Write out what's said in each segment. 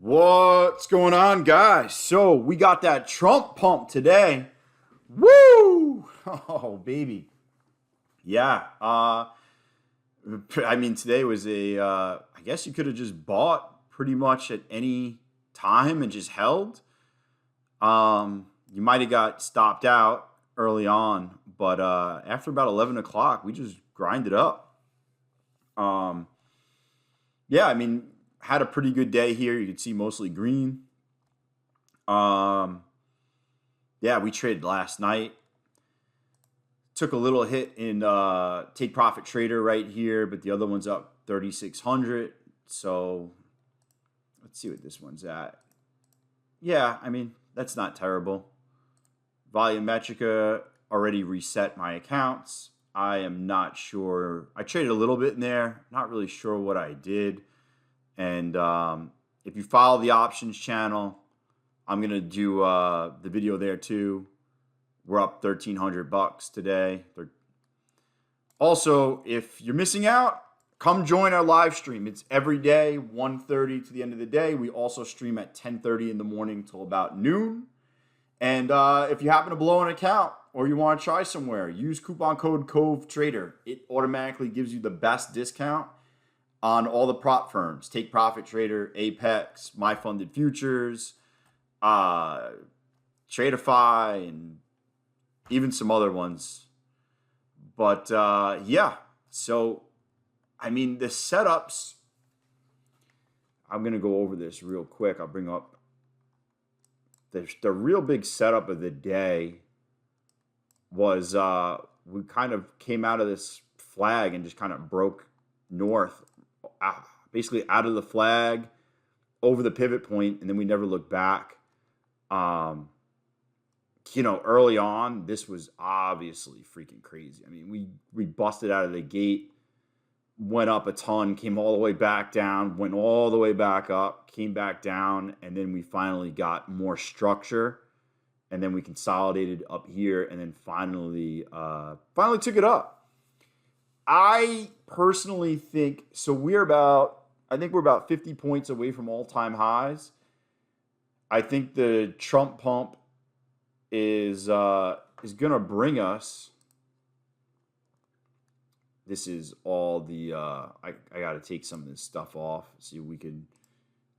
What's going on, guys? So we got that Trump pump today. Woo! Oh, baby. Yeah. I mean, today was I guess you could have just bought pretty much at any time and just held. You might have got stopped out early on, but after about 11 o'clock, we just grinded up. Um, yeah, I mean, had a pretty good day here. You could see mostly green. Um, yeah, we traded last night. Took a little hit in take profit trader right here, but the other one's up 3,600. So let's see what this one's at. Yeah, I mean, that's not terrible. Volumetrica already reset my accounts. I am not sure. I traded a little bit in there. Not really sure what I did. And if you follow the options channel, I'm gonna do the video there too. We're up 1,300 bucks today. Also, if you're missing out, come join our live stream. It's every day, 1:30 to the end of the day. We also stream at 10:30 in the morning till about noon. And if you happen to blow an account or you want to try somewhere, use coupon code COVE Trader. It automatically gives you the best discount on all the prop firms: Take Profit Trader, Apex, My Funded Futures, uh, Tradeify, and even some other ones. But yeah, so I mean, the setups, I'm going to go over this real quick. I'll bring up the real big setup of the day was we kind of came out of this flag and just kind of broke north, basically out of the flag over the pivot point, and then we never looked back. Um, Early on, this was obviously freaking crazy. I mean, we busted out of the gate, went up a ton, came all the way back down, went all the way back up, came back down, and then we finally got more structure, and then we consolidated up here, and then finally took it up. I personally think so. I think we're about 50 points away from all-time highs. I think the Trump pump is gonna bring us. This is all the I got to take some of this stuff off. See if we can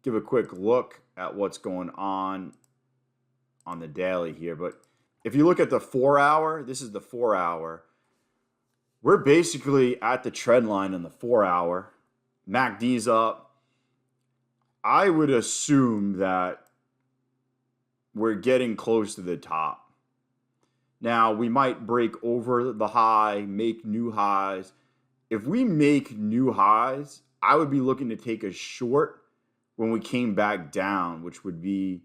give a quick look at what's going on the daily here. But if you look at the 4 hour, this is the 4 hour. We're basically at the trend line on the 4 hour. MACD's up. I would assume that we're getting close to the top. Now, we might break over the high, make new highs. If we make new highs, I would be looking to take a short when we came back down, which would be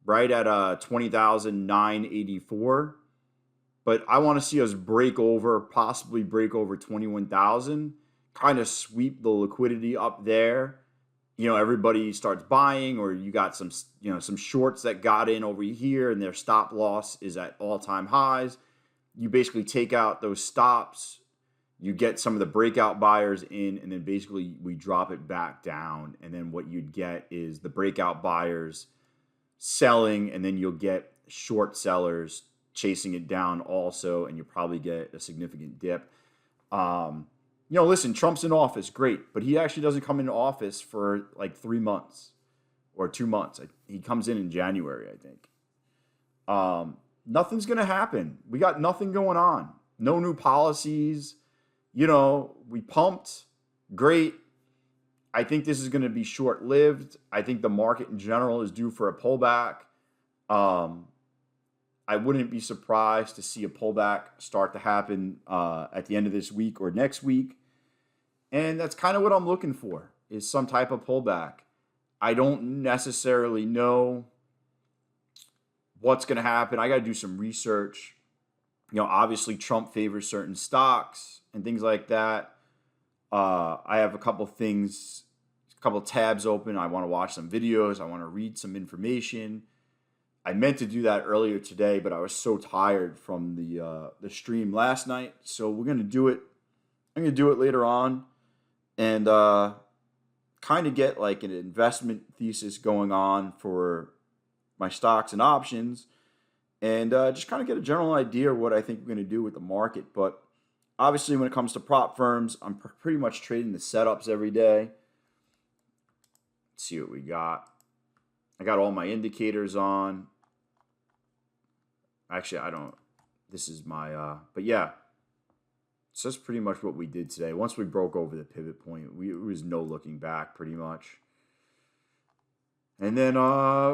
right at 20,984. But I want to see us possibly break over 21,000, kind of sweep the liquidity up there. Everybody starts buying, or you got some shorts that got in over here and their stop loss is at all-time highs. You basically take out those stops, you get some of the breakout buyers in, and then basically we drop it back down. And then what you'd get is the breakout buyers selling, and then you'll get short sellers chasing it down also, and you'll probably get a significant dip. Listen, Trump's in office, great, but he actually doesn't come into office for like 3 months or 2 months. He comes in January, I think. Nothing's going to happen. We got nothing going on. No new policies. We pumped, great. I think this is going to be short-lived. I think the market in general is due for a pullback. I wouldn't be surprised to see a pullback start to happen at the end of this week or next week. And that's kind of what I'm looking for, is some type of pullback. I don't necessarily know what's going to happen. I got to do some research. Obviously Trump favors certain stocks and things like that. I have a couple tabs open. I want to watch some videos. I want to read some information. I meant to do that earlier today, but I was so tired from the stream last night. So we're gonna do it. I'm gonna do it later on, and kind of get like an investment thesis going on for my stocks and options, and just kind of get a general idea of what I think we're going to do with the market. But obviously, when it comes to prop firms, I'm pretty much trading the setups every day. Let's see what we got. I got all my indicators on. Actually, I don't. This is my. But yeah, so that's pretty much what we did today. Once we broke over the pivot point, it was no looking back, pretty much. And then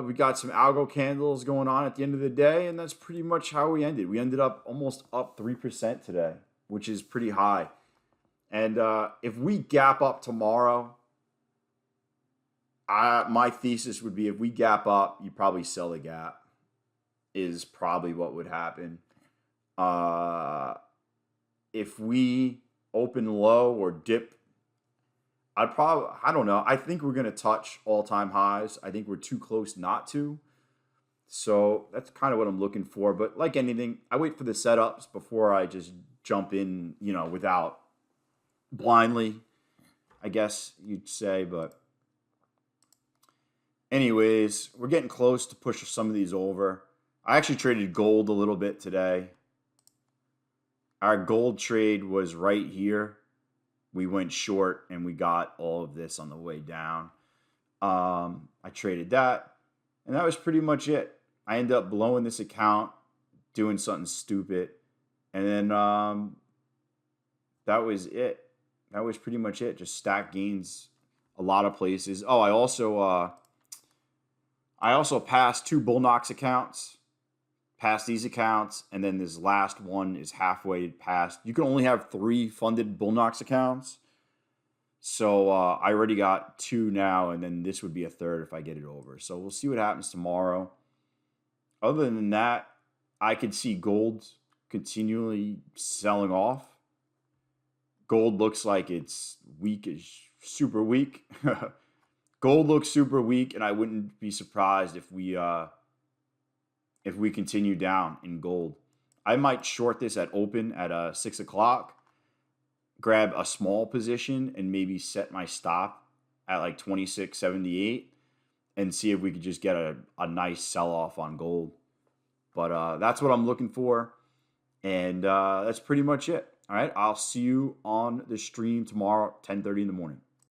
we got some algo candles going on at the end of the day, and that's pretty much how we ended. We ended up almost up 3% today, which is pretty high. And if we gap up tomorrow, my thesis would be if we gap up, you probably sell the gap, is probably what would happen. If we open low or dip, I don't know. I think we're going to touch all-time highs. I think we're too close not to. So that's kind of what I'm looking for. But like anything, I wait for the setups before I just jump in, without blindly, I guess you'd say. But anyways, we're getting close to push some of these over. I actually traded gold a little bit today. Our gold trade was right here. We went short and we got all of this on the way down. I traded that, and that was pretty much it. I ended up blowing this account, doing something stupid, and then that was it. That was pretty much it. Just stack gains a lot of places. Oh, I also passed 2 Bullnox accounts. Past these accounts, and then this last one is halfway past. You can only have 3 funded Bullnox accounts. So I already got 2 now, and then this would be a third if I get it over. So we'll see what happens tomorrow. Other than that, I could see gold continually selling off. Gold looks like it's weak, is super weak. Gold looks super weak, and I wouldn't be surprised if we continue down in gold. I might short this at open at 6 o'clock, grab a small position, and maybe set my stop at like 26.78 and see if we could just get a nice sell-off on gold. But that's what I'm looking for, and that's pretty much it. All right, I'll see you on the stream tomorrow at 10:30 in the morning.